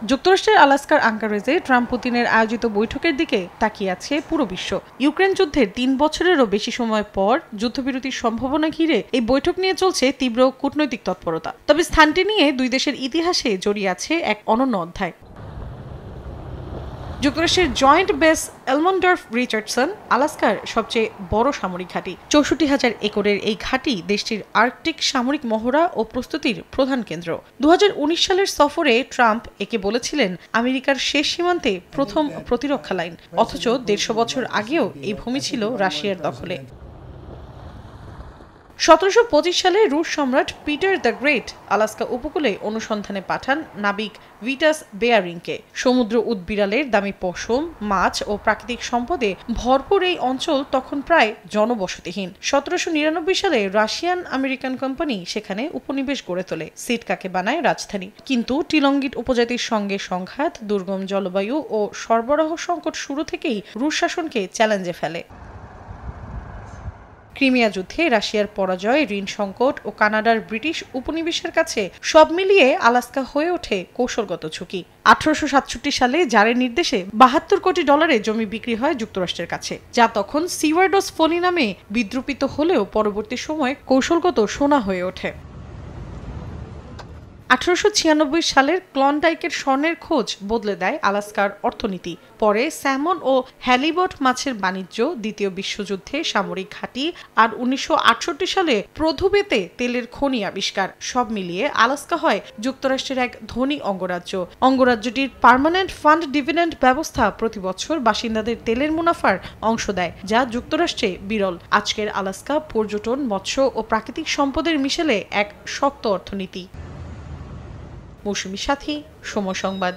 যুক্তরাষ্ট্রের আলাস্কার আঙ্কারেজে ট্রাম্প পুতিনের আয়োজিত বৈঠকের দিকে তাকিয়ে আছে পুরো বিশ্ব। ইউক্রেন যুদ্ধের ৩ বছরেরও বেশি সময় পর যুদ্ধবিরতির সম্ভাবনা ঘিরে এই বৈঠক নিয়ে চলছে তীব্র কূটনৈতিক তৎপরতা। তবে স্থানটি নিয়ে দুই দেশের ইতিহাসে জড়িয়ে আছে এক অনন্য অধ্যায়। যুক্তরাষ্ট্রের জয়েন্ট বেস এলমন্ডর্ফ রিচার্ডসন আলাস্কার সবচেয়ে বড় সামরিক ঘাঁটি। ৬৪,০০০ একরের এই ঘাঁটি দেশটির আর্কটিক সামরিক মহড়া ও প্রস্তুতির প্রধান কেন্দ্র। ২০১৯ সালের সফরে ট্রাম্প একে বলেছিলেন আমেরিকার শেষ সীমান্তে প্রথম প্রতিরক্ষা লাইন, অথচ ১৫০ বছর আগেও এই ভূমি ছিল রাশিয়ার দখলে। ১৭২৫ সালে রুশ সম্রাট পিটার দ্য গ্রেট আলাস্কা উপকূলে অনুসন্ধানে পাঠান নাবিক ভিটাস বেয়ারিংকে। সমুদ্র উদবিড়ালের দামি পশম, মাছ ও প্রাকৃতিক সম্পদে ভরপুর এই অঞ্চল তখন প্রায় জনবসতিহীন। ১৭৯৯ সালে রাশিয়ান আমেরিকান কোম্পানি সেখানে উপনিবেশ গড়ে তোলে, সিটকাকে বানায় রাজধানী। কিন্তু টিলঙ্গিট উপজাতির সঙ্গে সংঘাত, দুর্গম জলবায়ু ও সরবরাহ সংকট শুরু থেকেই রুশ শাসনকে চ্যালেঞ্জে ফেলে। ক্রিমিয়া যুদ্ধে রাশিয়ার পরাজয়, ঋণ সংকট ও কানাডার ব্রিটিশ উপনিবেশের কাছে সব মিলিয়ে আলাস্কা হয়ে ওঠে কৌশলগত ঝুঁকি। ১৮৬৭ সালে জারের নির্দেশে $৭২ কোটি জমি বিক্রি হয় যুক্তরাষ্ট্রের কাছে, যা তখন সিওয়ার্ডস ফোনি নামে বিদ্রূপিত হলেও পরবর্তী সময়ে কৌশলগত সোনা হয়ে ওঠে। ১৮৯৬ সালের ক্লনডাইকের স্বর্ণের খোঁজ বদলে দেয় আলাস্কার অর্থনীতি। পরে স্যামন ও হ্যালিবট মাছের বাণিজ্য, দ্বিতীয় বিশ্বযুদ্ধে সামরিক ঘাঁটি আর ১৯৬৮ সালে প্রধুবেতে তেলের খনি আবিষ্কার, সব মিলিয়ে আলাস্কা হয় যুক্তরাষ্ট্রের এক ধনী অঙ্গরাজ্য। অঙ্গরাজ্যটির পার্মানেন্ট ফান্ড ডিভিডেন্ড ব্যবস্থা প্রতি বছর বাসিন্দাদের তেলের মুনাফার অংশ দেয়, যা যুক্তরাষ্ট্রে বিরল। আজকের আলাস্কা পর্যটন, মৎস্য ও প্রাকৃতিক সম্পদের মিশেলে এক শক্ত অর্থনীতি। মৌসুমী সাথী, সময় সংবাদ।